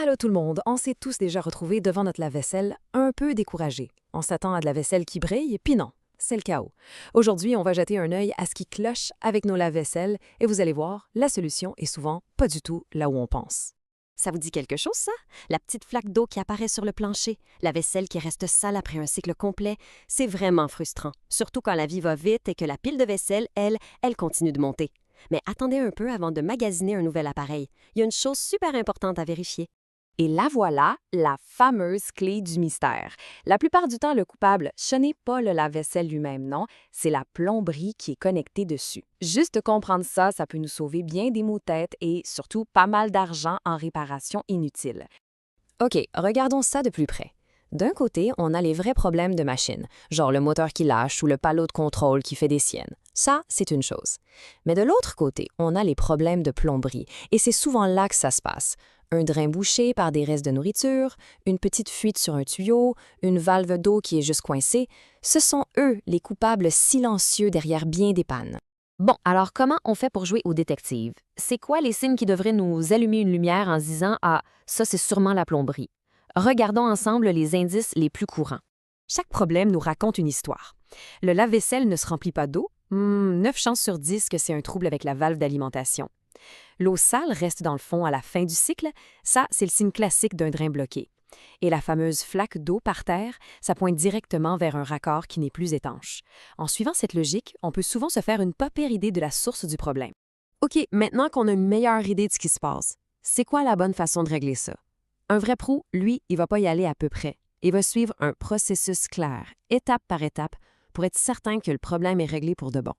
Allô tout le monde, on s'est tous déjà retrouvés devant notre lave-vaisselle un peu découragés. On s'attend à de la vaisselle qui brille, puis non, c'est le chaos. Aujourd'hui, on va jeter un œil à ce qui cloche avec nos lave-vaisselles et vous allez voir, la solution est souvent pas du tout là où on pense. Ça vous dit quelque chose, ça? La petite flaque d'eau qui apparaît sur le plancher, la vaisselle qui reste sale après un cycle complet, c'est vraiment frustrant, surtout quand la vie va vite et que la pile de vaisselle, elle continue de monter. Mais attendez un peu avant de magasiner un nouvel appareil. Il y a une chose super importante à vérifier. Et la voilà, la fameuse clé du mystère. La plupart du temps, le coupable, ce n'est pas le lave-vaisselle lui-même, non, c'est la plomberie qui est connectée dessus. Juste comprendre ça, ça peut nous sauver bien des maux de tête et surtout pas mal d'argent en réparation inutile. OK, regardons ça de plus près. D'un côté, on a les vrais problèmes de machine, genre le moteur qui lâche ou le panneau de contrôle qui fait des siennes. Ça, c'est une chose. Mais de l'autre côté, on a les problèmes de plomberie, et c'est souvent là que ça se passe. Un drain bouché par des restes de nourriture, une petite fuite sur un tuyau, une valve d'eau qui est juste coincée, ce sont eux les coupables silencieux derrière bien des pannes. Bon, alors comment on fait pour jouer au détective? C'est quoi les signes qui devraient nous allumer une lumière en se disant « Ah, ça c'est sûrement la plomberie ». Regardons ensemble les indices les plus courants. Chaque problème nous raconte une histoire. Le lave-vaisselle ne se remplit pas d'eau. 9 chances sur 10 que c'est un trouble avec la valve d'alimentation. L'eau sale reste dans le fond à la fin du cycle. Ça, c'est le signe classique d'un drain bloqué. Et la fameuse flaque d'eau par terre, ça pointe directement vers un raccord qui n'est plus étanche. En suivant cette logique, on peut souvent se faire une pas pire idée de la source du problème. OK, maintenant qu'on a une meilleure idée de ce qui se passe, c'est quoi la bonne façon de régler ça? Un vrai pro, lui, il va pas y aller à peu près. Il va suivre un processus clair, étape par étape, pour être certain que le problème est réglé pour de bon.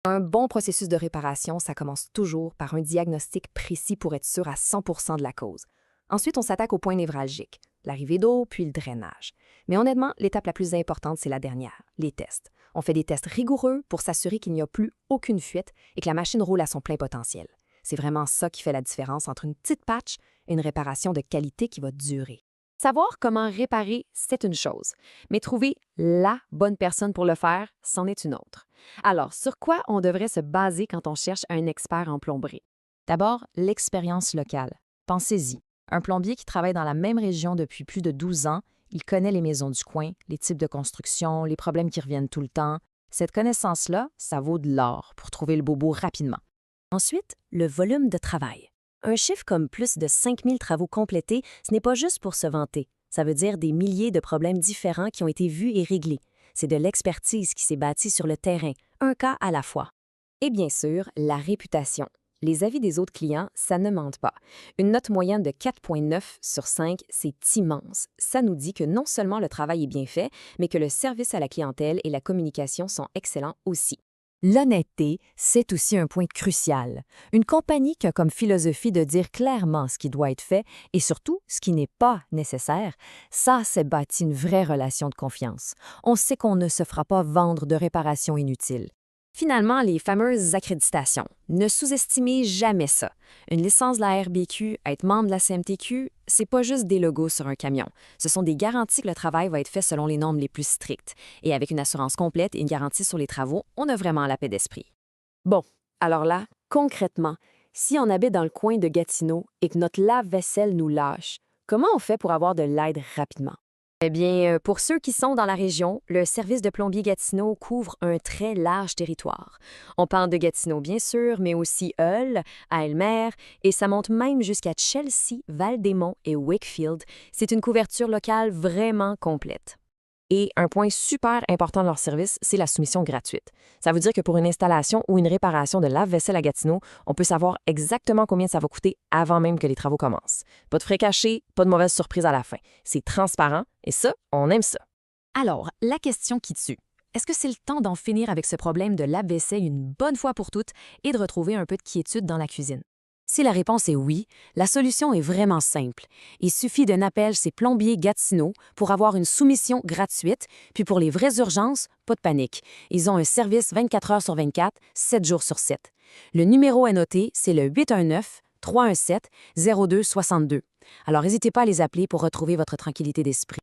Un bon processus de réparation, ça commence toujours par un diagnostic précis pour être sûr à 100% de la cause. Ensuite, on s'attaque au point névralgique, l'arrivée d'eau, puis le drainage. Mais honnêtement, l'étape la plus importante, c'est la dernière, les tests. On fait des tests rigoureux pour s'assurer qu'il n'y a plus aucune fuite et que la machine roule à son plein potentiel. C'est vraiment ça qui fait la différence entre une petite patch et une réparation de qualité qui va durer. Savoir comment réparer, c'est une chose, mais trouver la bonne personne pour le faire, c'en est une autre. Alors, sur quoi on devrait se baser quand on cherche un expert en plomberie? D'abord, l'expérience locale. Pensez-y. Un plombier qui travaille dans la même région depuis plus de 12 ans, il connaît les maisons du coin, les types de construction, les problèmes qui reviennent tout le temps. Cette connaissance-là, ça vaut de l'or pour trouver le bobo rapidement. Ensuite, le volume de travail. Un chiffre comme plus de 5000 travaux complétés, ce n'est pas juste pour se vanter. Ça veut dire des milliers de problèmes différents qui ont été vus et réglés. C'est de l'expertise qui s'est bâtie sur le terrain, un cas à la fois. Et bien sûr, la réputation. Les avis des autres clients, ça ne mente pas. Une note moyenne de 4,9 sur 5, c'est immense. Ça nous dit que non seulement le travail est bien fait, mais que le service à la clientèle et la communication sont excellents aussi. L'honnêteté, c'est aussi un point crucial. Une compagnie qui a comme philosophie de dire clairement ce qui doit être fait et surtout ce qui n'est pas nécessaire, ça, c'est bâti une vraie relation de confiance. On sait qu'on ne se fera pas vendre de réparations inutiles. Finalement, les fameuses accréditations. Ne sous-estimez jamais ça. Une licence de la RBQ, être membre de la CMTQ, c'est pas juste des logos sur un camion. Ce sont des garanties que le travail va être fait selon les normes les plus strictes. Et avec une assurance complète et une garantie sur les travaux, on a vraiment la paix d'esprit. Bon, alors là, concrètement, si on habite dans le coin de Gatineau et que notre lave-vaisselle nous lâche, comment on fait pour avoir de l'aide rapidement? Eh bien, pour ceux qui sont dans la région, le service de plombier Gatineau couvre un très large territoire. On parle de Gatineau, bien sûr, mais aussi Hull, Aylmer, et ça monte même jusqu'à Chelsea, Val-des-Monts et Wakefield. C'est une couverture locale vraiment complète. Et un point super important de leur service, c'est la soumission gratuite. Ça veut dire que pour une installation ou une réparation de lave-vaisselle à Gatineau, on peut savoir exactement combien ça va coûter avant même que les travaux commencent. Pas de frais cachés, pas de mauvaise surprise à la fin. C'est transparent et ça, on aime ça. Alors, la question qui tue. Est-ce que c'est le temps d'en finir avec ce problème de lave-vaisselle une bonne fois pour toutes et de retrouver un peu de quiétude dans la cuisine? Si la réponse est oui, la solution est vraiment simple. Il suffit d'un appel chez Plombier Gatineau pour avoir une soumission gratuite, puis pour les vraies urgences, pas de panique. Ils ont un service 24 heures sur 24, 7 jours sur 7. Le numéro à noter, c'est le 819-317-0262. Alors n'hésitez pas à les appeler pour retrouver votre tranquillité d'esprit.